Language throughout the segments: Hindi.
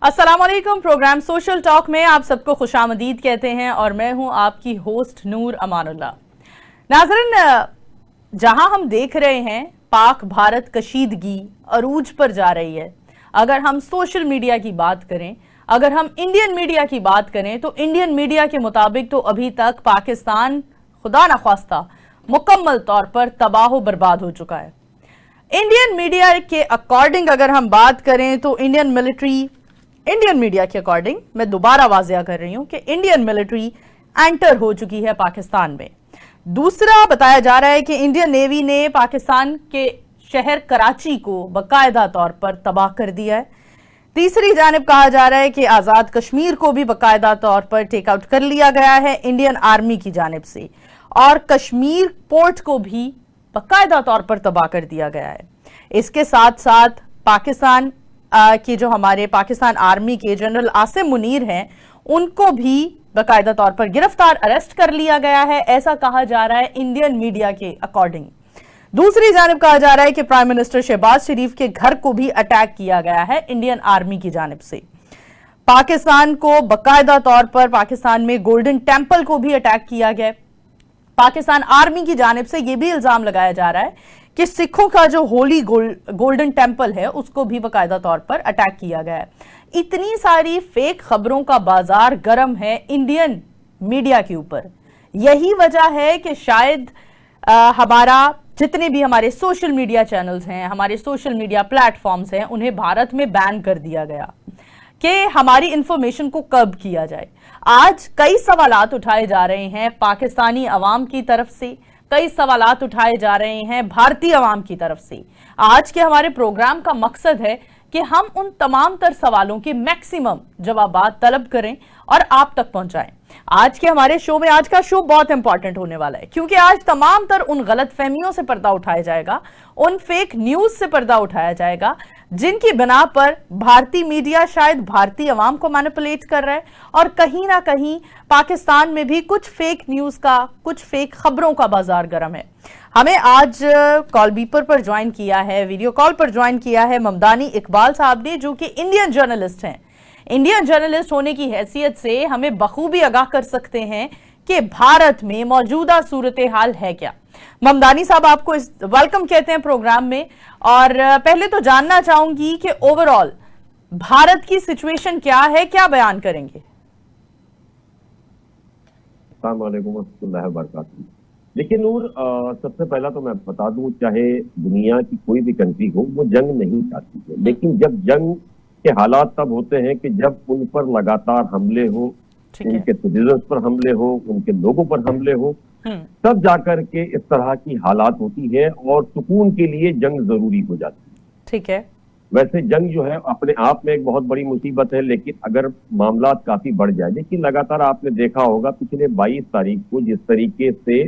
अस्सलाम वालेकुम। प्रोग्राम सोशल टॉक में आप सबको खुशामदीद कहते हैं और मैं हूं आपकी होस्ट नूर अमानुल्लाह। नाज़रीन, जहां हम देख रहे हैं पाक भारत कशीदगी अरूज पर जा रही है। अगर हम सोशल मीडिया की बात करें, अगर हम इंडियन मीडिया की बात करें तो इंडियन मीडिया के मुताबिक तो अभी तक पाकिस्तान खुदा न ख्वास्ता मुकम्मल तौर पर तबाह बर्बाद हो चुका है। इंडियन मीडिया के अकॉर्डिंग अगर हम बात करें तो इंडियन मीडिया के अकॉर्डिंग मैं दोबारा वाजिया कर रही हूं कि इंडियन मिलिट्री एंटर हो चुकी है पाकिस्तान में। दूसरा बताया जा रहा है कि इंडियन नेवी ने पाकिस्तान के शहर कराची को बाकायदा तौर पर तबाह कर दिया है। तीसरी जानिब कहा जा रहा है कि आजाद कश्मीर को भी बाकायदा तौर पर टेक आउट कर लिया गया है इंडियन आर्मी की जानिब से, और कश्मीर पोर्ट को भी बाकायदा तौर पर तबाह कर दिया गया है। इसके साथ साथ पाकिस्तान कि जो हमारे पाकिस्तान आर्मी के जनरल आसिम मुनीर हैं उनको भी बाकायदा तौर पर गिरफ्तार अरेस्ट कर लिया गया है, ऐसा कहा जा रहा है इंडियन मीडिया के अकॉर्डिंग। दूसरी जानिब कहा जा रहा है कि प्राइम मिनिस्टर शहबाज शरीफ के घर को भी अटैक किया गया है इंडियन आर्मी की जानिब से। पाकिस्तान को बाकायदा तौर पर पाकिस्तान में गोल्डन टेम्पल को भी अटैक किया गया। पाकिस्तान आर्मी की जानिब से यह भी इल्जाम लगाया जा रहा है कि सिखों का जो होली गोल्डन टेम्पल है उसको भी बाकायदा तौर पर अटैक किया गया है। इतनी सारी फेक खबरों का बाजार गर्म है इंडियन मीडिया के ऊपर। यही वजह है कि शायद हमारा जितने भी हमारे सोशल मीडिया चैनल्स हैं, हमारे सोशल मीडिया प्लेटफॉर्म्स हैं, उन्हें भारत में बैन कर दिया गया कि हमारी इंफॉर्मेशन को कर्ब किया जाए। आज कई सवालात उठाए जा रहे हैं पाकिस्तानी अवाम की तरफ से, कई सवालात उठाए जा रहे हैं भारतीय अवाम की तरफ से। आज के हमारे प्रोग्राम का मकसद है कि हम उन तमाम तर सवालों के मैक्सिमम जवाबात तलब करें और आप तक पहुंचाएं। आज के हमारे शो में, आज का शो बहुत इंपॉर्टेंट होने वाला है क्योंकि आज तमाम तर उन गलत फहमियों से पर्दा उठाया जाएगा, उन फेक न्यूज से पर्दा उठाया जाएगा जिनकी बिना पर भारतीय मीडिया शायद भारतीय अवाम को मैनिपुलेट कर रहा है, और कहीं ना कहीं पाकिस्तान में भी कुछ फेक न्यूज का, कुछ फेक खबरों का बाजार गर्म है। हमें आज कॉल बीपर पर ज्वाइन किया है, वीडियो कॉल पर ज्वाइन किया है ममदानी इकबाल साहब ने, जो कि इंडियन जर्नलिस्ट हैं। इंडियन जर्नलिस्ट होने की हैसियत से हमें बखूबी आगाह कर सकते हैं कि भारत में मौजूदा सूरत हाल है क्या। ममदानी साहब, आपको वेलकम कहते हैं प्रोग्राम में, और पहले तो जानना चाहूंगी कि ओवरऑल भारत की सिचुएशन क्या है, क्या बयान करेंगे? अस्सलाम वालेकुम वरहमतुल्लाहि वबरकातुहू। देखिए नूर, सबसे पहला तो मैं बता दूं, चाहे दुनिया की कोई भी कंट्री हो वो जंग नहीं चाहती है, लेकिन जब जंग के हालात तब होते हैं कि जब उन पर लगातार हमले हो, उनके सिटीजन्स पर हमले हो, उनके लोगों पर हमले हो, तब जाकर के इस तरह की हालात होती है और सुकून के लिए जंग जरूरी हो जाती है। ठीक है। वैसे जंग जो है अपने आप में एक बहुत बड़ी मुसीबत है, लेकिन अगर मामला काफी बढ़ जाए, लेकिन लगातार आपने देखा होगा पिछले 22 तारीख को जिस तरीके से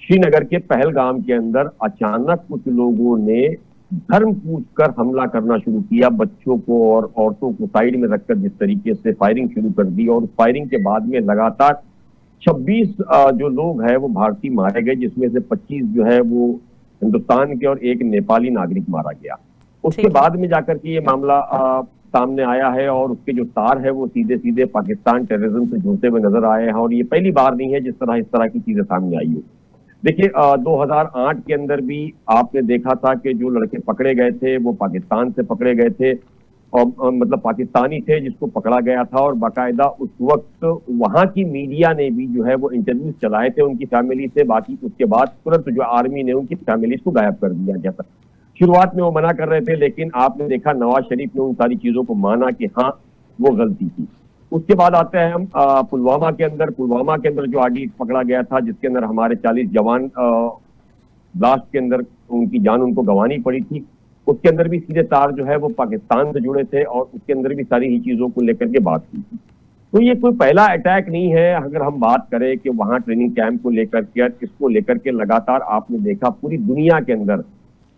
श्रीनगर के पहलगाम के अंदर अचानक कुछ लोगों ने धर्म पूछकर हमला करना शुरू किया, बच्चों को और औरतों को साइड में रखकर जिस तरीके से फायरिंग शुरू कर दी, और फायरिंग के बाद में लगातार 26 जो लोग हैं वो भारतीय मारे गए, जिसमें से 25 जो है वो हिंदुस्तान के और एक नेपाली नागरिक मारा गया। उसके बाद में जाकर के ये मामला सामने आया है और उसके जो तार है वो सीधे सीधे पाकिस्तान टेररिज्म से जुड़ते हुए नजर आए हैं, और ये पहली बार नहीं है जिस तरह इस तरह की चीजें सामने आई हो। देखिए 2008 के अंदर भी आपने देखा था कि जो लड़के पकड़े गए थे वो पाकिस्तान से पकड़े गए थे, और मतलब पाकिस्तानी थे जिसको पकड़ा गया था, और बाकायदा उस वक्त वहां की मीडिया ने भी जो है वो इंटरव्यूज चलाए थे उनकी फैमिली से। बाकी उसके बाद तुरंत जो आर्मी ने उनकी फैमिली को गायब कर दिया गया था। शुरुआत में वो मना कर रहे थे, लेकिन आपने देखा नवाज शरीफ ने उन सारी चीजों को माना कि हाँ वो गलती थी। उसके बाद आते हैं हम पुलवामा के अंदर जो आगे पकड़ा गया था, जिसके अंदर हमारे 40 जवान ब्लास्ट के अंदर उनकी जान उनको गंवानी पड़ी थी। उसके अंदर भी सीधे तार जो है वो पाकिस्तान से जुड़े थे, और उसके अंदर भी सारी ही चीजों को लेकर के बात की थी। तो ये कोई पहला अटैक नहीं है। अगर हम बात करें कि वहां ट्रेनिंग कैंप को लेकर के, इसको लेकर के लगातार आपने देखा पूरी दुनिया के अंदर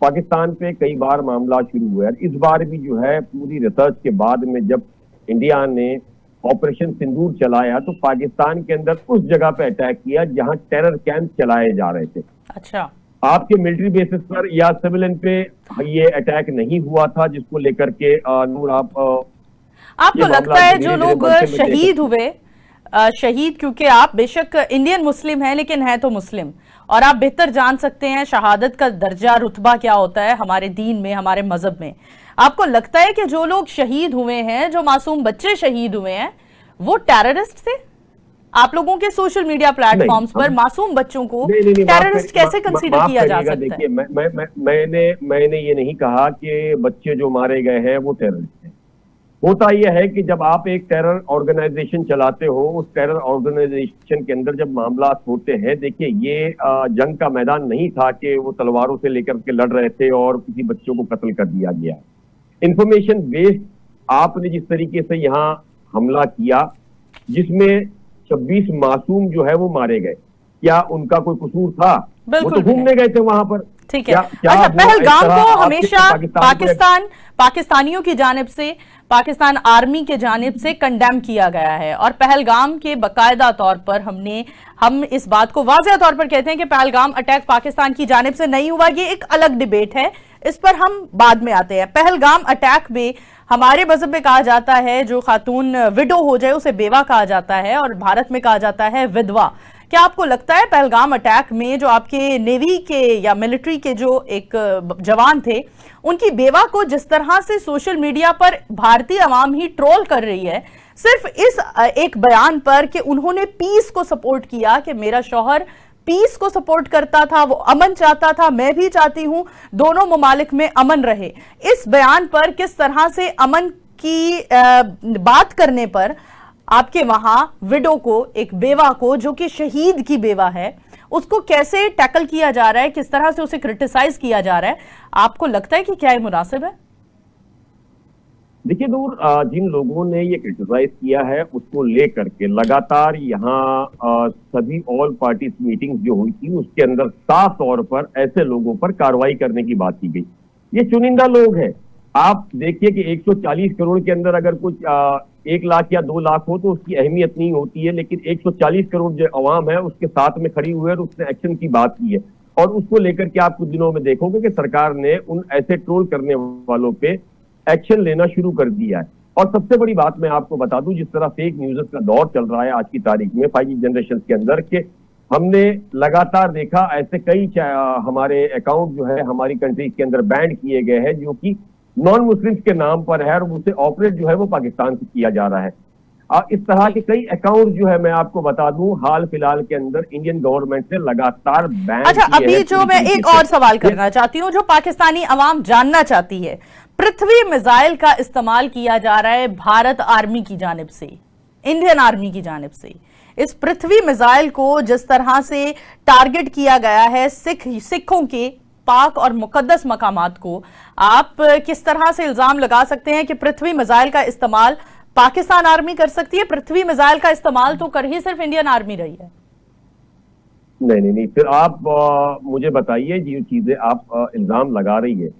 पाकिस्तान पे कई बार मामला शुरू हुआ। इस बार भी जो है पूरी रिसर्च के बाद में जब इंडिया ने ऑपरेशन सिंदूर चलाया तो पाकिस्तान के अंदर उस जगह पे अटैक किया जहां टेरर कैंप चलाए जा रहे थे। अच्छा, आपके मिलिट्री बेसिस पर या सिविलियन पे ये अटैक नहीं हुआ था, जिसको लेकर के नूर आप आपको लगता है जो लोग शहीद हुए, शहीद, क्योंकि आप बेशक इंडियन मुस्लिम हैं लेकिन हैं तो मुस्लिम, और आप बेहतर जान सकते हैं शहादत का दर्जा रुतबा क्या होता है हमारे दीन में, हमारे मजहब में। आपको लगता है कि जो लोग शहीद हुए हैं, जो मासूम बच्चे शहीद हुए हैं, वो टेररिस्ट थे? आप लोगों के सोशल मीडिया प्लेटफॉर्म्स पर मासूम बच्चों को टेररिस्ट कैसे कंसीडर किया जा सकता है? देखिए, मैंने ये नहीं कहा कि बच्चे जो मारे गए हैं वो टेररिस्ट हैं। होता यह है कि जब आप एक टेरर ऑर्गेनाइजेशन चलाते हो, उस टेरर ऑर्गेनाइजेशन के अंदर जब मामला होते हैं, देखिए ये जंग का मैदान नहीं था कि वो तलवारों से लेकर के लड़ रहे थे और किसी बच्चों को कत्ल कर दिया गया। इंफॉर्मेशन बेस्ड आपने जिस तरीके से यहाँ हमला किया, जिसमें 26 मासूम जो है वो मारे गए, क्या उनका कोई कसूर था? वो तो घूमने गए थे वहां पर। ठीक है। अच्छा, पहलगाम को हमेशा पाकिस्तानियों की जानिब से, पाकिस्तान आर्मी के जानिब से कंडेम किया गया है, और पहलगाम के बाकायदा तौर पर हम इस बात को वाज़ेह तौर पर कहते हैं कि पहलगाम अटैक पाकिस्तान की जानिब से नहीं हुआ। ये एक अलग डिबेट है, इस पर हम बाद में आते हैं। पहलगाम अटैक में हमारे मजहब में कहा जाता है जो खातून विडो हो जाए उसे बेवा कहा जाता है, और भारत में कहा जाता है विधवा। क्या आपको लगता है पहलगाम अटैक में जो आपके नेवी के या मिलिट्री के जो एक जवान थे, उनकी बेवा को जिस तरह से सोशल मीडिया पर भारतीय आवाम ही ट्रोल कर रही है सिर्फ इस एक बयान पर कि उन्होंने पीस को सपोर्ट किया, कि मेरा शौहर पीस को सपोर्ट करता था, वो अमन चाहता था, मैं भी चाहती हूं दोनों ममालिक में अमन रहे, इस बयान पर किस तरह से अमन की बात करने पर आपके वहां विडो को, एक बेवा को जो कि शहीद की बेवा है, उसको कैसे टैकल किया जा रहा है, किस तरह से उसे क्रिटिसाइज किया जा रहा है? आपको लगता है कि क्या ये मुनासिब है? देखिए नूर, जिन लोगों ने ये क्रिटिसाइज किया है उसको लेकर के लगातार यहाँ सभी ऑल पार्टीज मीटिंग्स जो हुई थी उसके अंदर साफ तौर पर ऐसे लोगों पर कार्रवाई करने की बात की गई। ये चुनिंदा लोग हैं। आप देखिए कि 140 करोड़ के अंदर अगर कुछ 1 लाख या 2 लाख हो तो उसकी अहमियत नहीं होती है, लेकिन 140 करोड़ जो अवाम है उसके साथ में खड़ी हुई है और उसने एक्शन की बात की है, और उसको लेकर के आप कुछ दिनों में देखोगे कि सरकार ने उन ऐसे ट्रोल करने वालों पे एक्शन लेना शुरू कर दिया है। और सबसे बड़ी बात मैं आपको बता दूं, जिस तरह फेक न्यूज़ का दौर चल रहा है आज की तारीख में 5G जनरेशन के अंदर, के हमने लगातार देखा ऐसे कई हमारे अकाउंट जो है हमारी कंट्री के अंदर बैंड किए गए हैं जो कि नॉन मुस्लिम्स के नाम पर है, और उसे ऑपरेट जो है वो पाकिस्तान से किया जा रहा है। इस तरह के कई अकाउंट जो है मैं आपको बता दूं हाल फिलहाल के अंदर इंडियन गवर्नमेंट ने लगातार बैन अच्छा, अभी जो मैं एक और सवाल करना चाहती हूं, जो पाकिस्तानी अवाम जानना चाहती है, पृथ्वी मिसाइल का इस्तेमाल किया जा रहा है भारत आर्मी की जानिब से, इंडियन आर्मी की जानिब से। इस पृथ्वी मिसाइल को जिस तरह से टारगेट किया गया है सिखों के पाक और मुकद्दस मकामात को, आप किस तरह से इल्जाम लगा सकते हैं कि पृथ्वी मिसाइल का इस्तेमाल पाकिस्तान आर्मी कर सकती है? पृथ्वी मिसाइल का इस्तेमाल तो कर ही सिर्फ इंडियन आर्मी रही है। नहीं, फिर आप मुझे बताइए जो चीजें आप इल्जाम लगा रही है।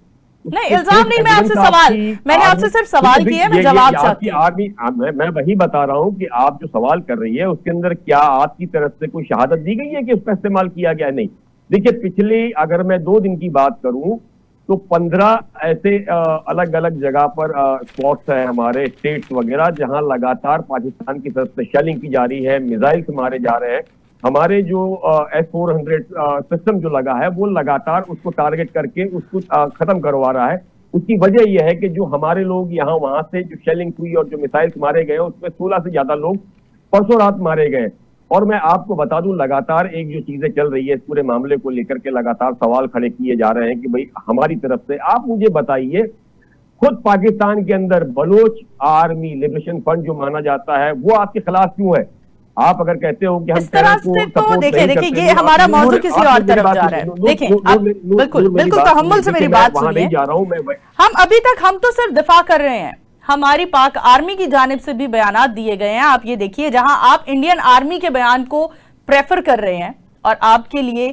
नहीं, इल्जाम नहीं, मैं आपसे सवाल, मैंने आपसे सिर्फ सवाल किया है, मैं जवाब चाहती हूं। मैं वही बता रहा हूं कि आप जो सवाल कर रही है उसके अंदर क्या आपकी तरफ से कोई शहादत दी गई है कि उसका इस्तेमाल किया गया? नहीं। देखिए, पिछले अगर मैं 2 दिन की बात करूं तो 15 ऐसे अलग अलग जगह पर स्पॉट्स है हमारे स्टेट्स वगैरह जहां लगातार पाकिस्तान की तरफ से शेलिंग की जा रही है, मिसाइल्स मारे जा रहे हैं। हमारे जो S-400 सिस्टम जो लगा है वो लगातार उसको टारगेट करके उसको खत्म करवा रहा है। उसकी वजह यह है कि जो हमारे लोग यहाँ वहां से जो शेलिंग हुई और जो मिसाइल्स मारे गए उसमें 16 से ज्यादा लोग परसों रात मारे गए। और मैं आपको बता दूं लगातार एक जो चीजें चल रही है इस पूरे मामले को लेकर के लगातार सवाल खड़े किए जा रहे हैं कि भाई हमारी तरफ से, आप मुझे बताइए, खुद पाकिस्तान के अंदर बलोच आर्मी लिबरेशन फ्रंट जो माना जाता है वो आपके खिलाफ क्यों है? आप अगर कहते हो कि हम तरह से तो देखिए ये हमारा मौजूद किसी और तरफ जा रहा है। देखिए, बिल्कुल तहम्मुल से मेरी बात सुनिए। जा रहा हूं मैं, हम अभी तक हम तो सिर्फ दिफा कर रहे हैं, हमारी पाक आर्मी की जानिब से भी बयानात दिए गए हैं। आप ये देखिए, जहां आप इंडियन आर्मी के बयान को प्रेफर कर रहे हैं और आपके लिए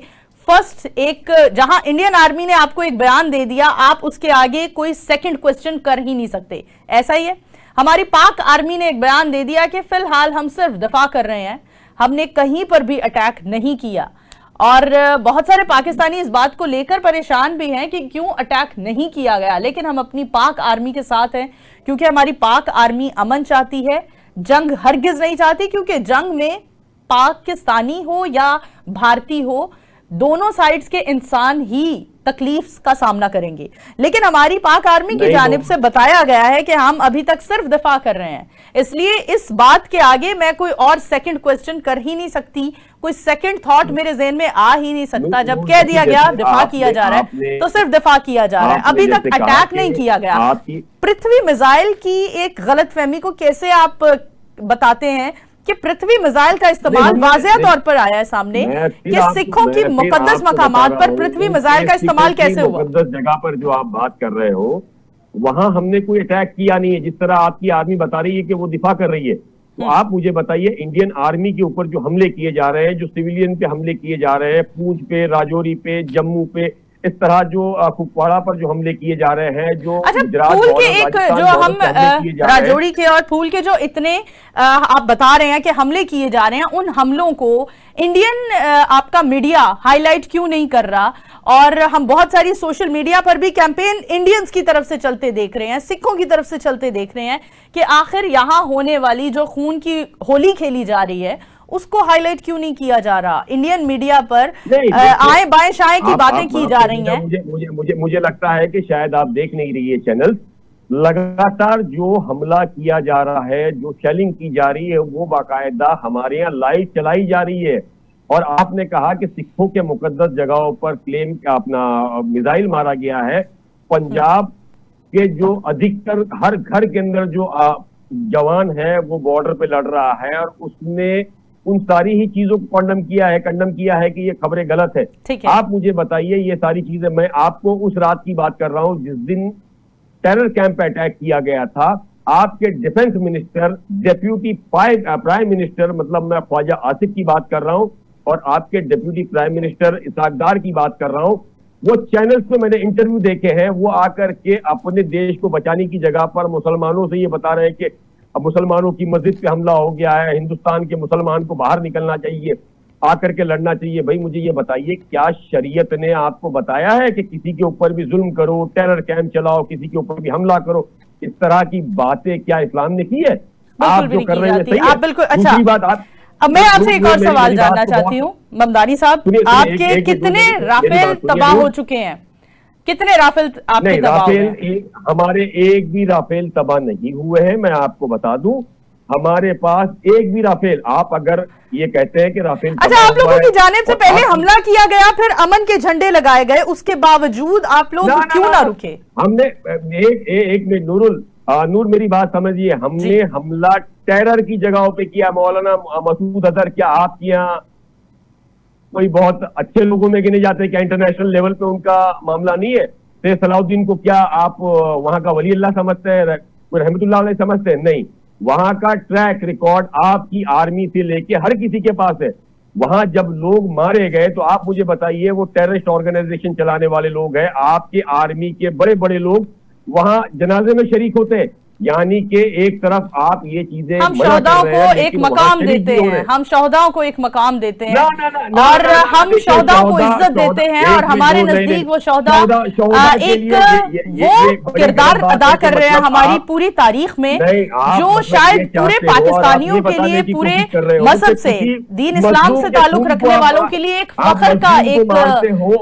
फर्स्ट एक, जहां इंडियन आर्मी ने आपको एक बयान दे दिया, आप उसके आगे कोई सेकंड क्वेश्चन कर ही नहीं सकते, ऐसा ही है। हमारी पाक आर्मी ने एक बयान दे दिया कि फिलहाल हम सिर्फ दफा कर रहे हैं, हमने कहीं पर भी अटैक नहीं किया। और बहुत सारे पाकिस्तानी इस बात को लेकर परेशान भी हैं कि क्यों अटैक नहीं किया गया, लेकिन हम अपनी पाक आर्मी के साथ हैं क्योंकि हमारी पाक आर्मी अमन चाहती है, जंग हरगिज नहीं चाहती, क्योंकि जंग में पाकिस्तानी हो या भारतीय हो, दोनों साइड्स के इंसान ही तकलीफ का सामना करेंगे। लेकिन हमारी पाक आर्मी की जानिब से बताया गया है कि हम अभी तक सिर्फ दिफा कर रहे हैं, इसलिए इस बात के आगे मैं कोई और सेकंड क्वेश्चन कर ही नहीं सकती, कोई सेकंड थॉट मेरे ज़हन में आ ही नहीं सकता। जब कह दिया गया दिफा किया जा रहा है तो सिर्फ दिफा किया जा रहा है, अभी तक अटैक नहीं किया गया। पृथ्वी मिसाइल की एक गलतफहमी को कैसे आप बताते हैं कि पृथ्वी मिसाइल का इस्तेमाल वाज़ेह तौर पर आया है सामने कि सिखों की मुकद्दस मकामात पर पृथ्वी मिसाइल का इस्तेमाल कैसे हुआ? मुकद्दस जगह पर जो आप बात कर रहे हो वहां हमने कोई अटैक किया नहीं है, जिस तरह आपकी आर्मी बता रही है कि वो दिफा कर रही है। तो आप मुझे बताइए, इंडियन आर्मी के ऊपर जो हमले किए जा रहे हैं, जो सिविलियन पे हमले किए जा रहे हैं, पूंछ पे, राजौरी पे, जम्मू पे, इस तरह जो कुपवाड़ा पर जो हमले किए जा रहे हैं, जो फूल के एक जो हम राजौरी के और फूल के जो इतने आप बता रहे हैं कि हमले किए जा रहे हैं, उन हमलों को इंडियन आपका मीडिया हाईलाइट क्यों नहीं कर रहा? और हम बहुत सारी सोशल मीडिया पर भी कैंपेन इंडियंस की तरफ से चलते देख रहे हैं, सिखों की तरफ से चलते देख रहे हैं कि आखिर यहां होने वाली जो खून की होली खेली जा रही है उसको हाईलाइट क्यों नहीं किया जा रहा? इंडियन मीडिया पर आए बाएं शाएं की बातें की जा रही हैं। मुझे लगता है कि शायद आप देख नहीं रही है चैनल। लगातार जो हमला किया जा रहा है, जो शेलिंग की जा रही है, वो बाकायदा हमारे यहाँ लाइव चलाई जा रही है। और आपने कहा कि सिखों के मुकद्दस जगहों पर क्लेम का अपना मिसाइल मारा गया है। पंजाब के जो अधिकतर हर घर के अंदर जो जवान है वो बॉर्डर पे लड़ रहा है और उसने उन सारी ही चीजों को कंडम किया है कि ये खबरें गलत है। आप मुझे बताइए, ये सारी चीजें, मैं आपको उस रात की बात कर रहा हूं जिस दिन टेरर कैंप पे अटैक किया गया था। आपके defence minister, deputy prime minister, मतलब मैं ख्वाजा आसिफ की बात कर रहा हूं, और आपके डिप्यूटी प्राइम मिनिस्टर इसाक डार की बात कर रहा हूं, वो चैनल्स पे मैंने इंटरव्यू देखे हैं, वो आकर के अपने देश को बचाने की जगह पर मुसलमानों से ये बता रहे हैं कि अब मुसलमानों की मस्जिद पे हमला हो गया है, हिंदुस्तान के मुसलमान को बाहर निकलना चाहिए, आकर के लड़ना चाहिए। भाई मुझे ये बताइए, क्या शरीयत ने आपको बताया है कि किसी के ऊपर भी जुल्म करो, टेरर कैंप चलाओ, किसी के ऊपर भी हमला करो? इस तरह की बातें क्या इस्लाम ने की है? आप जो कर रहे हैं आप बिल्कुल। अच्छा, बात अब मैं आपसे एक और सवाल जानना चाहती हूँ ममदानी साहब, आपके कितने राफेल तबाह हो चुके हैं? कितने राफेल आपके तबाह हुए? हमारे एक भी राफेल तबाह नहीं हुए हैं। मैं आपको बता दूं, हमारे पास एक भी राफेल, आप अगर ये कहते हैं कि राफेल, अच्छा, आप लोगों की जानिब से पहले हमला किया गया, फिर अमन के झंडे लगाए गए, उसके बावजूद आप लोग क्यों ना रुके? हमने एक मिनट नूर मेरी बात समझिए, हमने हमला टेरर की जगहों पे किया। मौलाना मसूद अजहर क्या आपके यहाँ कोई बहुत अच्छे लोगों में गिने जाते हैं क्या? इंटरनेशनल लेवल पे उनका मामला नहीं है? शेख सलाउद्दीन को क्या आप वहां का वली अल्लाह समझते हैं, रहमतुल्लाह अलैह समझते हैं? नहीं, वहां का ट्रैक रिकॉर्ड आपकी आर्मी से लेके हर किसी के पास है। वहां जब लोग मारे गए तो आप मुझे बताइए, वो टेररिस्ट ऑर्गेनाइजेशन चलाने वाले लोग हैं, आपके आर्मी के बड़े बड़े लोग वहां जनाजे में शरीक होते हैं। यानी कि एक तरफ आप ये चीजें, हम शहदाओं को एक मकाम देते हैं, हम शहदाओं को एक मकाम देते हैं और हम शहदाओं को इज्जत देते हैं, और हमारे नजदीक वो शहदा एक वो किरदार अदा कर रहे हैं हमारी पूरी तारीख में, जो शायद पूरे पाकिस्तानियों के लिए, पूरे मजहब से, दीन इस्लाम से ताल्लुक रखने वालों के लिए एक फख्र का एक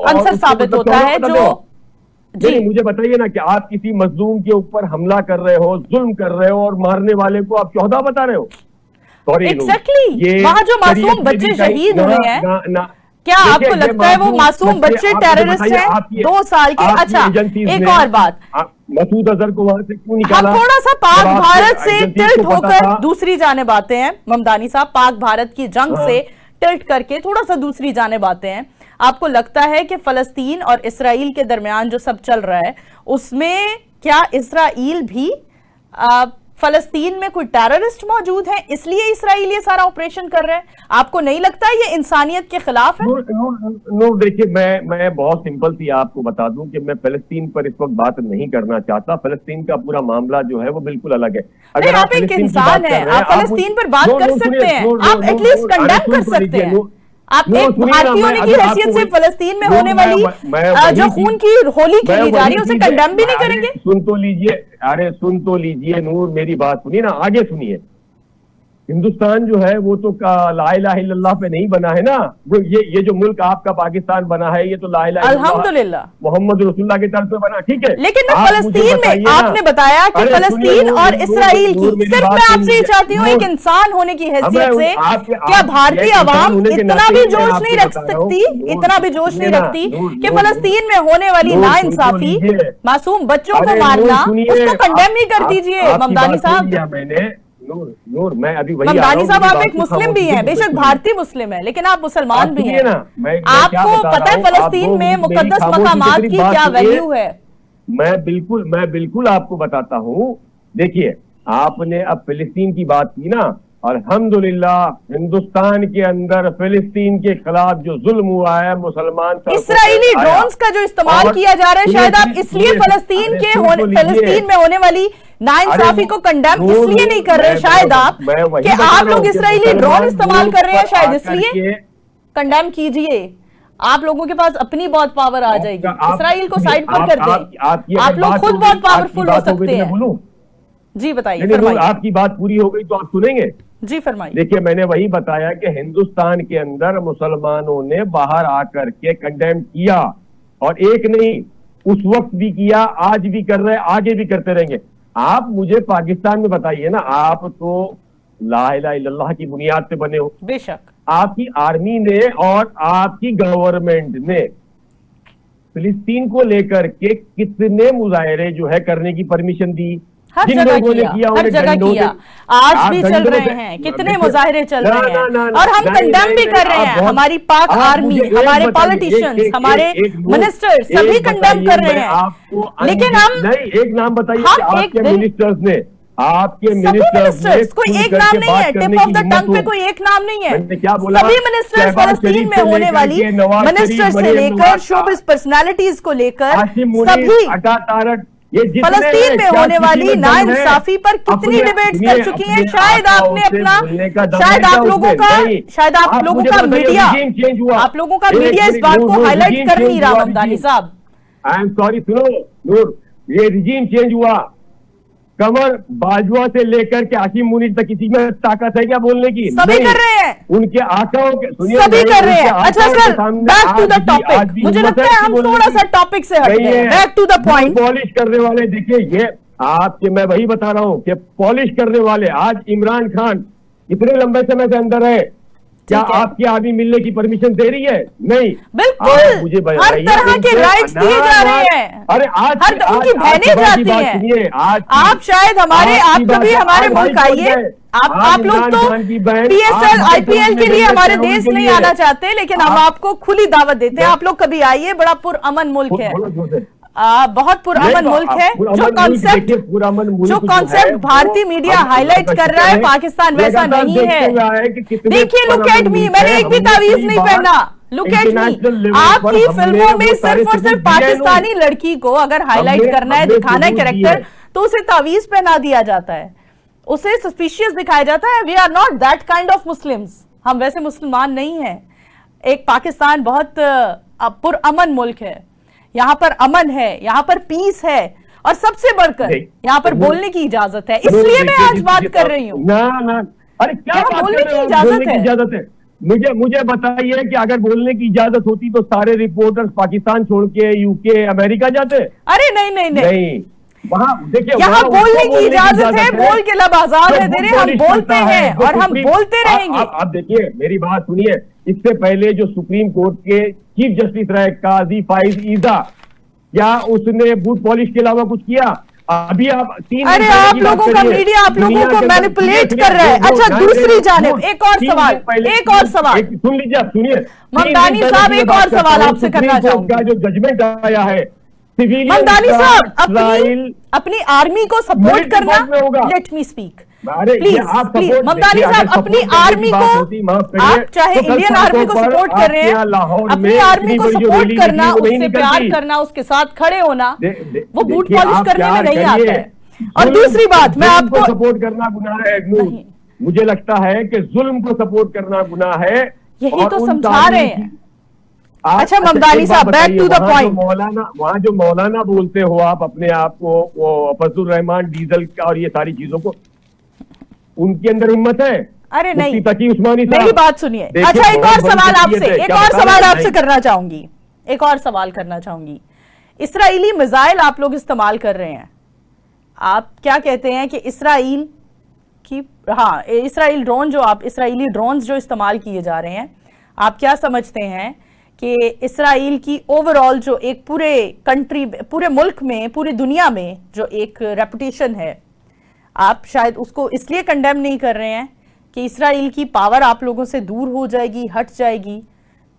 अंसर साबित होता है। जो जी मुझे बताइए ना कि आप किसी मजलूम के ऊपर हमला कर रहे हो, जुल्म कर रहे हो, और मारने वाले को आप शोहदा बता रहे हो? सॉरी, एग्जैक्टली, वहां जो मासूम बच्चे शहीद हुए हैं, क्या आपको लगता है वो मासूम बच्चे टेररिस्ट हैं 2 साल के? अच्छा, एक और बात, मसूद अजहर को वहां से क्यों निकाला? हम थोड़ा सा पाक भारत से टिल्ट होकर दूसरी जानिब आते हैं ममदानी साहब, पाक भारत की जंग से टिल्ट करके थोड़ा सा दूसरी जानिब आते हैं। आपको लगता है कि फलस्तीन और इसराइल के दरमियान जो सब चल रहा है, उसमें क्या इसराइल भी फलस्तीन में कोई टेररिस्ट मौजूद है, इसलिए इसराइल ये सारा ऑपरेशन कर रहे हैं? आपको नहीं लगता ये इंसानियत के खिलाफ है? देखिए, मैं बहुत सिंपल सी आपको बता दूं कि मैं फलस्तीन पर इस वक्त बात नहीं करना चाहता। फलस्तीन का पूरा मामला जो है वो बिल्कुल अलग है। अगर आप एक इंसान है, आप फलस्तीन पर बात कर सकते हैं, आप एटलीस्ट कंडेम कर सकते हैं, आप नो, एक सुनिए ना, भारतीय मैं होने की अभी हैसियत आपको से फलस्तीन में नो, होने वाली जो खून की होली खेली जा रही है उसे कंडेम भी नहीं करेंगे? सुन तो लीजिए, अरे सुन तो लीजिए नूर, मेरी बात सुनिए ना, आगे सुनिए। हिंदुस्तान जो है वो तो ला इलाहा इल्लल्लाह पे नहीं बना है ना। वो ये जो मुल्क आपका पाकिस्तान बना है, ये तो ला इलाहा इल्लल्लाह अल्हम्दुलिल्लाह मोहम्मद रसूलुल्लाह की तरफ से बना, ठीक है। लेकिन मैं आप मुझे फलस्तीन में, बताइए ना, आपने बताया कि अरे फलस्तीन सुनिए, और नूर, इसराइल नूर, की, मेरी सिर्फ बात मैं आपसे ये सुनिए, चाहती हूँ एक नूर, इंसान होने की हैसियत से क्या आप भारतीय एक इंसान आवाम होने के इतना नाते भी मैं जोश आपको नहीं रख बता रहा हूँ, सकती, नूर, इतना भी जोश सुनिए नहीं ना, रखती नूर, कि नूर, फलस्तीन में होने वाली नूर, नाइंसाफी, सुन तो लीजिए। मासूम बच्चों को अरे नूर, मारना, सुनिए, उसको कंडेम ही कर दीजिए आपकी ममदानी बात सुन साहब। लिया मैंने। नूर, मैं अभी वही आ रहा ममदानी हूँ, साहब, मेरी आप बात एक को मुस्लिम भी खामोशी हैं, से बेशक सुनिए। भारतीय मुस्लिम है, लेकिन आप मुसलमान आप भी सुनिए हैं। ना, मैं क्या आपको बता पता रहा है हूँ, फलस्तीन आप में मेरी मुकद्दस खामोशी से मकामात मेरी की बात क्या सुनिए। वैल्यू है? मैं बिल्कुल आपको बताता हूँ। देखिए, आपने अब फिलिस्तीन की बात की ना, अल्हम्दुलिल्लाह हिंदुस्तान के अंदर फिलिस्तीन के खिलाफ जो जुल्म हुआ है, मुसलमान इसराइली ड्रोन्स का जो इस्तेमाल किया जा रहा है, शायद आप इसलिए फलस्तीन में होने वाली नाइंसाफी को कंडेम इसलिए नहीं कर रहे, शायद आप कि आप लोग इसराइली ड्रोन इस्तेमाल कर रहे हैं, शायद इसलिए कंडेम कीजिए। आप लोगों के पास अपनी बहुत पावर आ जाएगी, इसराइल को साइड पर कर दें, आप लोग खुद बहुत पावरफुल हो सकते हैं। जी बताइए, फरमाइए। आपकी बात पूरी हो गई तो आप सुनेंगे? जी फरमाइए। देखिए, मैंने वही बताया कि हिंदुस्तान के अंदर मुसलमानों ने बाहर आकर के कंडेम किया, और एक नहीं, उस वक्त भी किया, आज भी कर रहे, आगे भी करते रहेंगे। आप मुझे पाकिस्तान में बताइए ना, आप तो ला इलाहा इल्लल्लाह की बुनियाद पे बने हो, बेशक आपकी आर्मी ने और आपकी गवर्नमेंट ने फिलिस्तीन को लेकर के कितने मुजाहरे जो है करने की परमिशन दी? हर जगह किया, हर जगह किया, आज भी चल रहे हैं, कितने मुजाहिरे चल रहे हैं, और हम कंडेम भी कर रहे हैं। हमारी पाक आर्मी, हमारे पॉलिटिशियंस, हमारे मिनिस्टर सभी कंडेम कर रहे हैं, लेकिन हम नहीं, एक नाम बताइए आपके मिनिस्टर्स ने, आपके मिनिस्टर्स, कोई एक नाम नहीं है, टिप ऑफ द टंग पे कोई एक नाम नहीं है, क्या बोला? सभी मिनिस्टर्स फलस्तीन में होने वाली मिनिस्टर से लेकर शोबिस पर्सनालिटीज को लेकर सभी फलस्तीन में होने वाली नाइंसाफी पर कितनी डिबेट्स कर चुकी हैं। शायद आपने अपना, शायद आप लोगों का मीडिया, आप लोगों का मीडिया इस बात को हाईलाइट कर नहीं रहा। ममदानी साहब, आई एम सॉरी, सुनो नूर, ये रिजीम चेंज हुआ, कमर बाजवा से लेकर के हाशिम मुनीर तक किसी में ताकत है क्या बोलने की? सभी कर रहे हैं, उनके आकाओं के, सुनिए, सभी कर रहे हैं। अच्छा sir, back to the topic, मुझे लगता है हम थोड़ा सा टॉपिक से हट गए, back to the point. Polish करने वाले, देखिए ये आपके, मैं वही बता रहा हूँ कि पॉलिश करने वाले, आज इमरान खान इतने लंबे समय से अंदर है, क्या आपकी आर्मी मिलने की परमिशन दे रही है? नहीं, बिल्कुल, मुझे हर तरह के राइट्स दिए जा रहे हैं। अरे आज उनकी बहनें जाती हैं, आप शायद हमारे, आप कभी हमारे मुल्क आइए, आप लोग तो PSL IPL के लिए हमारे देश नहीं आना चाहते, लेकिन हम आपको खुली दावत देते हैं, आप लोग कभी आइए, बड़ा पुरअमन मुल्क है, बहुत पुरअमन मुल्क है। जो कॉन्सेप्ट भारतीय मीडिया हाईलाइट कर रहा है, पाकिस्तान वैसा नहीं है। देखिए, लुक एट मी, मैंने एक भी तावीज नहीं पहना, लुक एट मी। आपकी फिल्मों में सिर्फ और सिर्फ पाकिस्तानी लड़की को अगर हाईलाइट करना है, दिखाना है कैरेक्टर, तो उसे तावीज पहना दिया जाता है, उसे सस्पिशियस दिखाया जाता है। We are not that kind of Muslims, हम वैसे मुसलमान नहीं हैं। एक पाकिस्तान बहुत पुरअमन मुल्क है, यहाँ पर अमन है, यहाँ पर पीस है, और सबसे बढ़कर यहाँ पर बोलने की इजाजत है, इसलिए मैं आज बात कर रही हूँ। ना, अरे क्या बोलने की इजाजत है? मुझे बताइए कि अगर बोलने की इजाजत होती तो सारे रिपोर्टर्स पाकिस्तान छोड़ के यूके, अमेरिका जाते? अरे नहीं, वहाँ देखिए, यहाँ बोलने की इजाजत है, बोल के लब आजाद है, दे हम बोलते हैं और हम बोलते रहेंगे। आप देखिए, मेरी बात सुनिए, इससे पहले जो सुप्रीम कोर्ट के चीफ जस्टिस रहे काजी फाइज ईजा, क्या उसने बूट पॉलिश के अलावा कुछ किया? अभी आप अरे आप लोगों का मीडिया आप लोगों को मैनिपुलेट कर रहा है। अच्छा, दूसरी जानिब एक और सवाल, सुन लीजिए, आप सुनिए ममदानी साहब, एक और सवाल आपसे करना चाहूंगा। जो जजमेंट आया है, ममदानी साहब, अपनी आर्मी को सपोर्ट करना, let me speak please, Mamdani साहब, अपनी आर्मी को, आप चाहे इंडियन आर्मी को सपोर्ट कर रहे हैं, अपनी आर्मी को सपोर्ट करना, उससे प्यार करना, उसके साथ खड़े होना, वो बूट पॉलिश करने में नहीं आता है। और दूसरी बात, मैं आपको सपोर्ट करना गुनाह है। मुझे लगता है कि जुल्म को सपोर्ट करना गुनाह है, यही और तो उन समझा तालीम रहे की- हैं। अच्छा ममदानी एक बात साहब, बैक बताइए, टू द वहाँ जो पॉइंट। मौलाना वहाँ जो मौलाना बोलते हो आप अपने आप को, वो फजलुर रहमान डीजल का और ये सारी चीजों को, उनके अंदर हिम्मत है? अरे नहीं, मुफ्ती तकी उस्मानी साहब, मेरी बात सुनिए। देखिए, अच्छा एक बहुत और बड़ी सवाल शख्सियत आपसे, है, एक क्या और बता सवाल रहे हैं? आपसे करना चाहूंगी, एक और सवाल करना चाहूंगी। इसराइली मिसाइल आप लोग इस्तेमाल कर रहे हैं, आप क्या कहते हैं कि इसराइल की, हाँ इसराइल ड्रोन जो आप, इसराइली ड्रोन्स जो इस्तेमाल किए जा रहे हैं, आप क्या समझते हैं कि इसराइल की ओवरऑल जो एक पूरे कंट्री, पूरे मुल्क में, पूरी दुनिया में जो एक रेपुटेशन है, आप शायद उसको इसलिए कंडेम नहीं कर रहे हैं कि इसराइल की पावर आप लोगों से दूर हो जाएगी, हट जाएगी?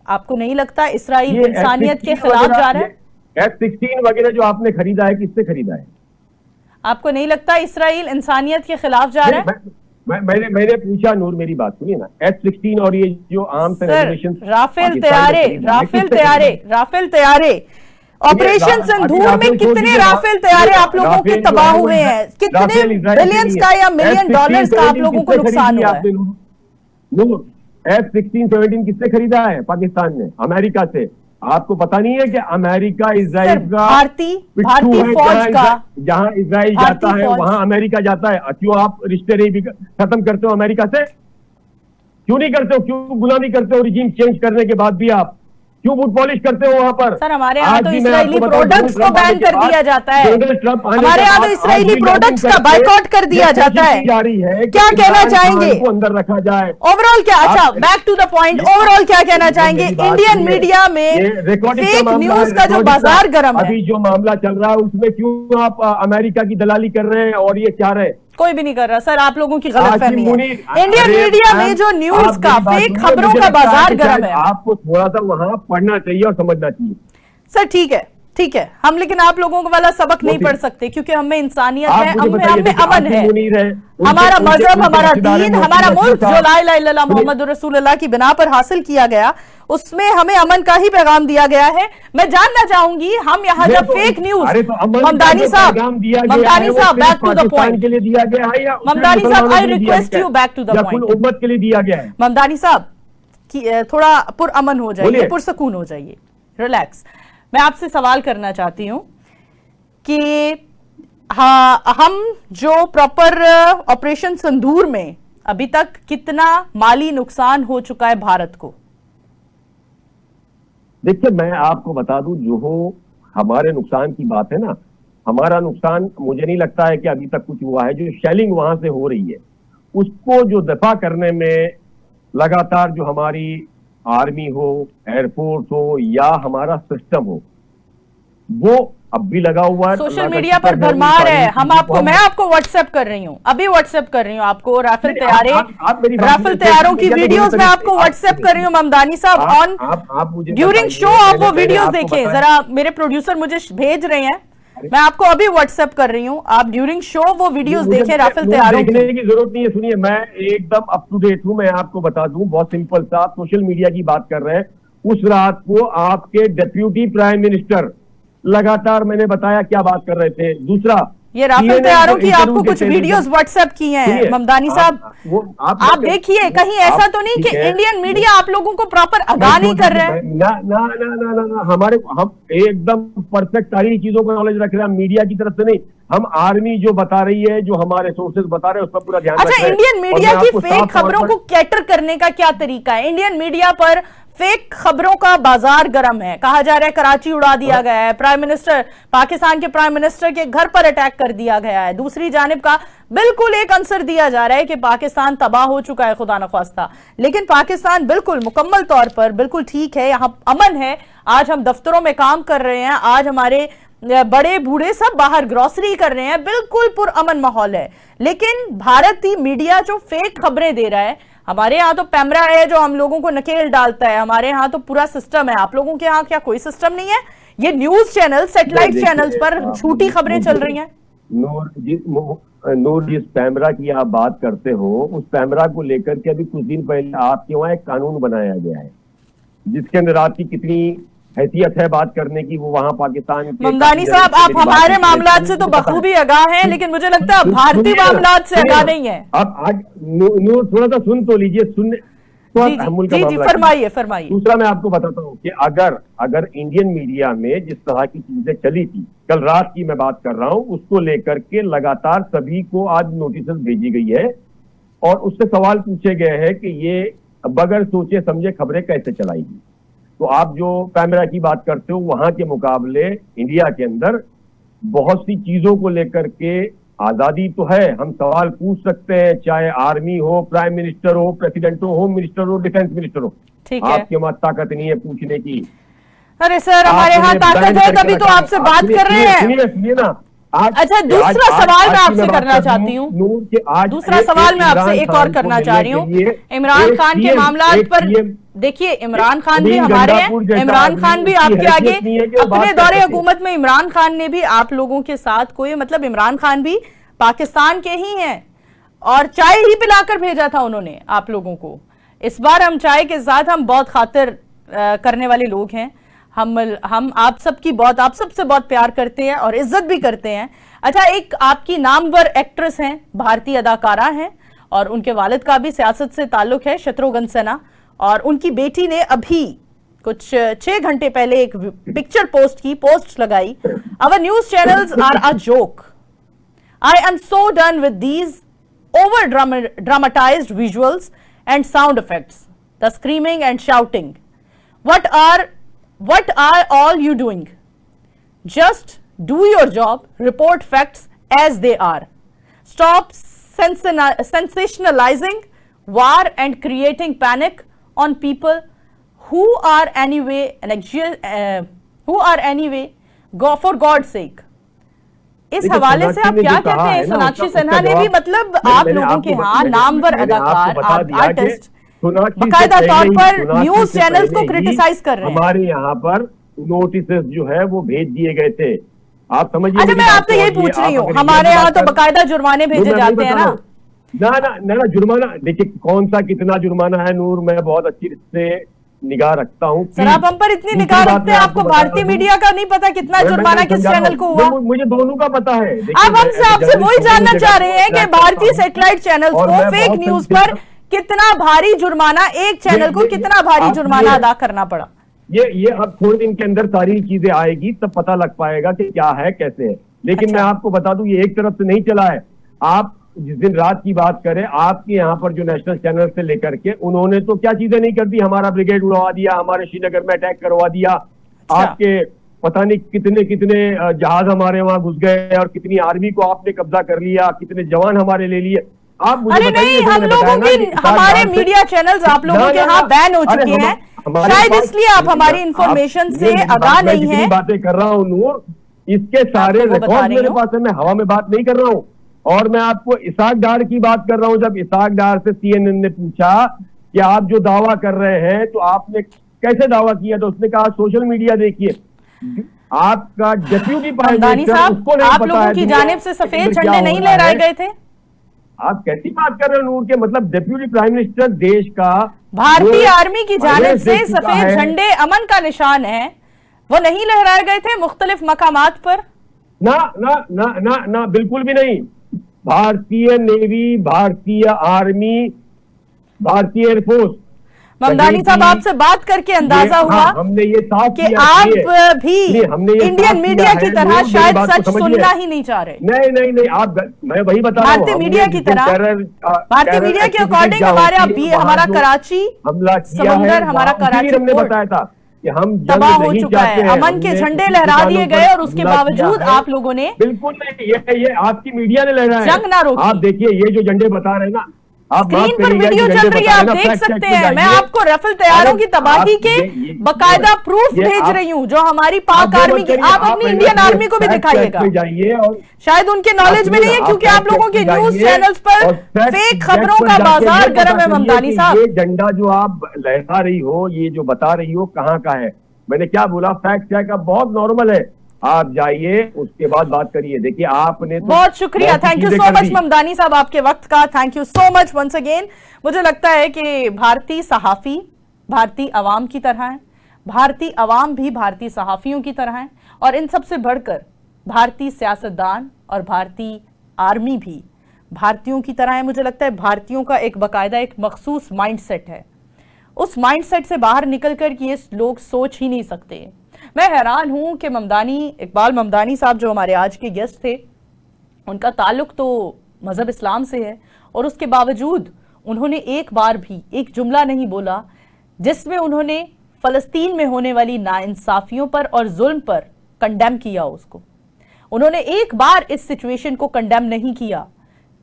आपको नहीं लगता इसराइल ये इंसानियत के F-16 खिलाफ वगैरह, जा रहा है? F-16 वगैरह जो आपने खरीदा है, किससे खरीदा है? आपको नहीं लगता इसराइल इंसानियत के खिलाफ जा रहा है? मैंने पूछा, नूर मेरी बात सुनिए ना, F-16 और ये जो arms and sir ammunition Rafale तैयारे ऑपरेशन सिंदूर में कितने राफेल तैयारे आप लोगों के तबाह हुए हैं? कितने बिलियंस का या मिलियन डॉलर्स का आप लोगों को नुकसान हुआ है? F-16-17 किससे खरीदा है? पाकिस्तान ने, अमेरिका से। आपको पता नहीं है कि अमेरिका इजराइल का भारतीय पिट्ठू है, फौज का, जहां इजराइल भारतीय जाता है फौज। वहां अमेरिका जाता है। क्यों आप रिश्ते नहीं खत्म करते हो अमेरिका से? क्यों नहीं करते हो? क्यों गुलामी करते हो रिजीम चेंज करने के बाद भी? आप क्यों बूट पॉलिश करते हो वहां पर? सर हमारे यहाँ आज तो भी मैं इसराइली आपको बताऊं, प्रोडक्ट्स को डोनाल्ड बैन ट्रंप कर आने दिया के जाता बाद, है, डोनाल्ड ट्रंप आने हमारे के यहाँ तो बाद इसराइली आज भी प्रोडक्ट्स का लॉबिंग बाइकआउट कर दिया करके जाता है। कोशिश की जा रही है कि क्या कहना इमरान चाहेंगे? खान को अंदर रखा जाए। ओवरऑल क्या, अच्छा आप- back to the point, overall क्या कहना चाहेंगे? मेरी बात इंडियन सुनिए। मीडिया में ये रिकॉर्डिंग फेक मामला न्यूज है, का जो रिकॉर्डिंग बाजार गर्म है, अभी जो मामला चल रहा है उसमें क्यों आप अमेरिका की दलाली कर रहे हैं और ये क्या रहे? कोई भी नहीं कर रहा सर, आप लोगों की आसिम गलतफहमी है। मुनीर, इंडियन अरे मीडिया मैम, में जो न्यूज आप का, मेरी बात फेक सुनिए, खबरों मुझे का लगता है बाजार कि गर्म शायद है। आपको थोड़ा सा वहां पढ़ना चाहिए और समझना चाहिए। सर ठीक है, ठीक है, हम लेकिन आप लोगों को वाला सबक नहीं ठीक। पढ़ सकते क्योंकि हमें इंसानियत आप है, मुझे हमें बताइए, देखिए, अमन आसिम है, मुनीर है, हमारा मजहब, हमारा रिश्तेदार हैं, दीन, मोहसिन हमारा नकवी मुल्क जो साहब। ला इलाहा इल्लल्लाह मुहम्मदुर रसूलुल्लाह की बिना पर हासिल किया गया, उसमें हमें अमन का ही पैगाम दिया गया है। मैं जानना चाहूंगी, हम यहाँ जब फेक न्यूज, अरे तो अमन का ममदानी जो साहब, पैगाम दिया गया ममदानी है, वो साहब सिर्फ back to the Pakistan point, के लिए दिया गया है या ममदानी साहब मुसलमानों आई के लिए दिया रिक्वेस्ट गया यू है? बैक टू द या कुल पॉइंट। उम्मत के लिए दिया गया है? ममदानी साहब थोड़ा पुरअमन हो जाइए, बोलिए। पुरसकून हो जाइए, रिलैक्स। मैं आपसे सवाल करना चाहती हूं कि हाँ, हम जो प्रॉपर ऑपरेशन सिंदूर में अभी तक कितना माली नुकसान हो चुका है भारत को? देखिए, मैं आपको बता दूं, जो हो हमारे नुकसान की बात है ना, हमारा नुकसान मुझे नहीं लगता है कि अभी तक कुछ हुआ है। जो शेलिंग वहां से हो रही है उसको जो दफा करने में लगातार जो हमारी आर्मी हो, एयरफोर्स हो या हमारा सिस्टम हो, वो अब भी लगा हुआ है। सोशल अल्लाह का मीडिया शुक्र पर है, भरमार उन है। सारी हम चीजों आपको, को मैं आपको व्हाट्सएप कर रही हूँ, अभी व्हाट्सएप कर रही हूँ आपको राफेल नहीं, तैयारे, आप मेरी बात राफेल सुनिए, तैयारों की सोशल मीडिया वीडियोस पे मैं मुझे आपको आप- व्हाट्सएप कर रही हूँ ममदानी साहब, ऑन आप मुझे ड्यूरिंग बताइए, शो आप वो मैंने वीडियोस आपको देखिए बताया। जरा, मेरे प्रोड्यूसर मुझे भेज रहे हैं, मैं आपको अभी व्हाट्सएप कर रही हूँ, आप ड्यूरिंग शो वो वीडियोस मुझे- देखें राफेल मुझे तैयारों देखने की। की जरूरत नहीं है। सुनिए, मैं एकदम अप टू डेट हूं। मैं आपको बता दूं, बहुत सिंपल सा, आप सोशल मीडिया की बात कर रहे हैं। उस रात को आपके डेप्यूटी प्राइम मिनिस्टर लगातार, मैंने बताया क्या बात कर रहे थे। दूसरा, ये राफेल CNN तैयारों जो की आपको इंटरव्यू कुछ देते हैं, वीडियोस व्हाट्सएप किए हैं सुनिए, ममदानी साहब, आप देखिए, कहीं ऐसा तो नहीं कि इंडियन मीडिया आप लोगों को प्रॉपर आगाह नहीं कर रहा है? ना ना ना ना ना ना, हमारे हम एकदम परफेक्ट सारी चीजों का नॉलेज रख रहे हैं, मीडिया की तरफ से नहीं। हम आर्मी जो बता रही है, जो हमारे सोर्सेज बता रहे हैं, उस पर पूरा ध्यान रख अच्छा, रहे हैं। इंडियन और मीडिया मैं की आपको फेक साफ तौर खबरों पर- को कैटर करने का क्या तरीका है? इंडियन मीडिया पर फेक खबरों का बाजार गर्म है, कहा जा रहा है कराची उड़ा दिया गया है, प्राइम मिनिस्टर, पाकिस्तान के प्राइम मिनिस्टर के घर पर अटैक कर दिया गया है। दूसरी जानिब का बिल्कुल एक आंसर दिया जा रहा है कि पाकिस्तान तबाह हो चुका है, खुदा न ख्वास्ता। लेकिन पाकिस्तान बिल्कुल मुकम्मल तौर पर बिल्कुल ठीक है, यहां अमन है। आज हम दफ्तरों में काम कर रहे हैं, आज हमारे बड़े बूढ़े सब बाहर ग्रोसरी कर रहे हैं, बिल्कुल पुरअमन माहौल है। लेकिन भारतीय मीडिया जो फेक खबरें दे रहा है, हमारे यहाँ तो पैमरा है जो हम लोगों को नकेल डालता है, हमारे यहाँ तो पूरा सिस्टम है। आप लोगों के यहाँ क्या कोई सिस्टम नहीं है? ये न्यूज चैनल, सैटेलाइट चैनल्स पर झूठी खबरें चल रही हैं। नूर, जिस पैमरा की आप बात करते हो, उस पैमरा को लेकर के अभी कुछ दिन पहले आपके वहां एक कानून बनाया गया है, जिसके अंदर आपकी कितनी हैसियत है बात करने की, वो वहां पाकिस्तान के ममदानी साहब, आप हमारे मामलात से तो बखूबी आगाह हैं, लेकिन मुझे लगता है भारतीय मामलात से आगाह नहीं है। आप आज नूर थोड़ा सा सुन तो लीजिए, सुन तो जी तहम्मुल का जी जी मामला फरमाइए फरमाइए। दूसरा मैं आपको बताता हूँ कि अगर अगर इंडियन मीडिया में जिस तरह की चीजें चली थी, कल रात की मैं बात कर रहा हूँ, उसको लेकर के लगातार सभी को आज नोटिस भेजी गई है और उससे सवाल पूछे गए हैं कि ये बगैर सोचे समझे खबरें कैसे चलाएगी। तो आप जो कैमरा की बात करते हो, वहां के मुकाबले इंडिया के अंदर बहुत सी चीजों को लेकर के आजादी तो है, हम सवाल पूछ सकते हैं, चाहे आर्मी हो, प्राइम मिनिस्टर हो, प्रेसिडेंट हो, होम मिनिस्टर हो, डिफेंस मिनिस्टर हो। ठीक है। आपके पास ताकत नहीं है पूछने की। अरे सर, हमारे यहाँ ताकत है तभी तो आपसे बात कर रहे हैं। सुनिए ना। अच्छा, दूसरा सवाल मैं आपसे करना चाहती हूँ। दूसरा सवाल मैं आपसे एक और करना चाह रही हूँ। इमरान खान के मामलात पर देखिए, इमरान खान भी हमारे हैं, इमरान खान भी आपके आगे अपने दौरे हुकूमत में इमरान खान ने भी आप लोगों के साथ कोई मतलब इमरान खान भी पाकिस्तान के ही हैं और चाय ही पिलाकर भेजा था उन्होंने आप लोगों को। इस बार हम चाय के साथ हम बहुत खातिर करने वाले लोग हैं। हम आप सबसे बहुत प्यार करते हैं और इज्जत भी करते हैं। अच्छा, एक आपकी नामवर एक्ट्रेस हैं, भारतीय अदाकारा हैं और उनके वालिद का भी सियासत से ताल्लुक है, शत्रुघ्न सिन्हा, और उनकी बेटी ने अभी कुछ 6 घंटे पहले एक पिक्चर पोस्ट लगाई। Our news channels are a joke. I am so done with these over dramatised visuals and sound effects, the screaming and shouting. What are all you doing? Just do your job, report facts as they are. Stop sensationalizing war and creating panic on people who are anyway go for God's sake. इस हवाले से आप क्या कहते हैं? सोनाक्षी सिन्हा ने भी मतलब आप लोगों के यहाँ नामवर अदाकार आर्टिस्ट बाकायदा तौर पर न्यूज चैनल्स को क्रिटिसाइज कर रहे हैं। हमारे यहाँ पर नोटिस जो है वो भेज दिए गए थे, आप समझिए। अच्छा, मैं आपसे यही पूछ रही हूँ, हमारे यहाँ तो बाकायदा जुर्माने भेजे जाते हैं ना? ना जुर्माना देखिए कौन सा कितना जुर्माना है नूर, मैं बहुत अच्छी से निगाह रखता हूँ। सर, आप हम पर इतनी निगाह रखते हैं, आपको भारतीय मीडिया का नहीं पता कितना जुर्माना किस चैनल को हुआ? मुझे दोनों का पता है। अब हमसे आपसे वही जानना चाह रहे हैं कि भारतीय सैटेलाइट चैनल्स को फेक न्यूज पर कितना भारी जुर्माना, एक चैनल को कितना भारी जुर्माना अदा करना पड़ा? ये अब थोड़े दिन के अंदर सारी चीजें आएगी तब पता लग पाएगा कि क्या है कैसे है। लेकिन मैं आपको बता दूं, ये एक तरफ से नहीं चला है। आप जिस दिन रात की बात करें, आपके यहाँ पर जो नेशनल चैनल से लेकर के उन्होंने तो क्या चीजें नहीं कर दी, हमारा ब्रिगेड उड़वा दिया, हमारे श्रीनगर में अटैक करवा दिया, आपके पता नहीं कितने कितने जहाज हमारे वहां घुस गए और कितनी आर्मी को आपने कब्जा कर लिया, कितने जवान हमारे ले लिए। आप मुझे अरे नहीं, हम लोगों की हमारे मीडिया चैनल्स आप लोगों के यहाँ बैन हो चुके हैं, शायद इसलिए आप हमारी इंफॉर्मेशन से आगाह नहीं है। बातें कर रहा हूँ नूर, इसके सारे रिकॉर्ड मेरे पास है, मैं हवा में बात नहीं कर रहा हूँ। और मैं आपको इसाक डार की बात कर रहा हूं। जब इसाक डार से CNN ने पूछा कि आप जो दावा कर रहे हैं तो आपने कैसे दावा किया, तो उसने कहा सोशल मीडिया देखिए। आपका डेप्यूटी प्राइम मिनिस्टर, उसको नहीं आप पता लोगों की जानिब से सफेद झंडे नहीं लहराए गए थे? आप कैसी बात कर रहे हो नूर के, मतलब डेप्यूटी प्राइम मिनिस्टर देश का, भारतीय आर्मी की जानिब से सफेद झंडे अमन का निशान है, वो नहीं लहराए गए थे मुख्तलिफ मकामात पर? ना ना ना ना ना, बिल्कुल भी नहीं। भारतीय नेवी, भारतीय आर्मी, भारतीय एयरफोर्स। ममदानी साहब, आपसे बात करके अंदाजा हुआ हमने ये साफ कि आप भी इंडियन मीडिया की तरह शायद सच सुनना ही नहीं चाह रहे। नहीं, आप, मैं वही बता रहा हूं, भारतीय मीडिया की तरह, भारतीय मीडिया के अकॉर्डिंग हमारा कराची हमला समुंदर, हमारा कराची हमने बताया था कि हम तबाह हो चुका है, अमन के झंडे लहरा दिए गए और उसके बावजूद आप लोगों ने बिल्कुल नहीं, ये आपकी मीडिया ने लहराया है, जंग ना रोकी। आप देखिए ये जो झंडे बता रहे हैं ना, स्क्रीन पर वीडियो चल रही है, आप देख सकते हैं। मैं आपको रफेल तैयारों की तबाही के बकायदा प्रूफ भेज रही हूँ जो हमारी पाक आर्मी की। आप अपनी इंडियन आर्मी को भी दिखाइएगा, शायद उनके नॉलेज में नहीं है क्योंकि आप लोगों के न्यूज चैनल्स पर फेक खबरों का बाजार गर्म है। ममदानी साहब, ये झंडा जो आप लहरा रही हो, ये जो बता रही हो, कहाँ का है? मैंने क्या बोला, फैक्ट चेक का बहुत नॉर्मल है, आप जाइए उसके बाद बात करिए। देखिए आपने तो बहुत शुक्रिया, thank you so much Mamdani साहब आपके वक्त का, thank you so much once again. मुझे लगता है कि भारतीय सहाफी भारतीय अवाम की तरह है, भारतीय अवाम भी भारतीय सहाफियों की तरह है, और इन सबसे बढ़कर भारतीय सियासतदान और भारतीय आर्मी भी भारतीयों की तरह है। मुझे लगता है भारतीयों का एक बाकायदा एक मखसूस माइंडसेट है उस माइंडसेट से बाहर निकलकर कि ये लोग सोच ही नहीं सकते। मैं हैरान हूं कि इकबाल ममदानी साहब जो हमारे आज के गेस्ट थे, उनका ताल्लुक तो मजहब इस्लाम से है और उसके बावजूद उन्होंने एक बार भी एक जुमला नहीं बोला जिसमें उन्होंने फलस्तीन में होने वाली नाइंसाफियों पर और जुल्म पर कंडेम किया। उसको उन्होंने एक बार इस सिचुएशन को कंडेम नहीं किया।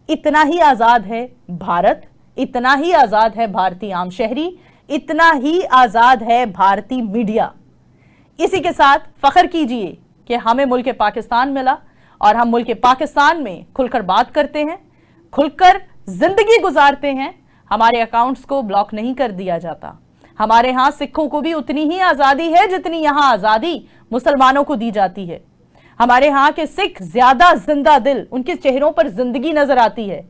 इतना ही आजाद है भारत, इतना ही आजाद है भारतीय आम शहरी, इतना ही आजाद है भारतीय मीडिया। इसी के साथ फख्र कीजिए कि हमें मुल्क पाकिस्तान मिला और हम मुल्क पाकिस्तान में खुलकर बात करते हैं, खुलकर जिंदगी गुजारते हैं। हमारे अकाउंट्स को ब्लॉक नहीं कर दिया जाता। हमारे यहां सिखों को भी उतनी ही आजादी है जितनी यहां आजादी मुसलमानों को दी जाती है। हमारे यहां के सिख ज्यादा जिंदा दिल, उनके चेहरों पर जिंदगी नजर आती है।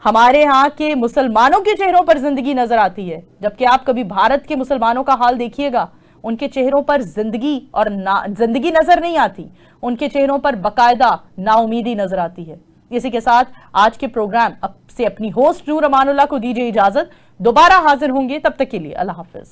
हमारे यहाँ के मुसलमानों के चेहरों पर जिंदगी नजर आती है, जबकि आप कभी भारत के मुसलमानों का हाल देखिएगा, उनके चेहरों पर जिंदगी और जिंदगी नजर नहीं आती, उनके चेहरों पर बकायदा नाउमीदी नजर आती है। इसी के साथ आज के प्रोग्राम से अपनी होस्ट नूर अमानुल्लाह को दीजिए इजाजत। दोबारा हाजिर होंगे, तब तक के लिए अल्लाह हाफिज।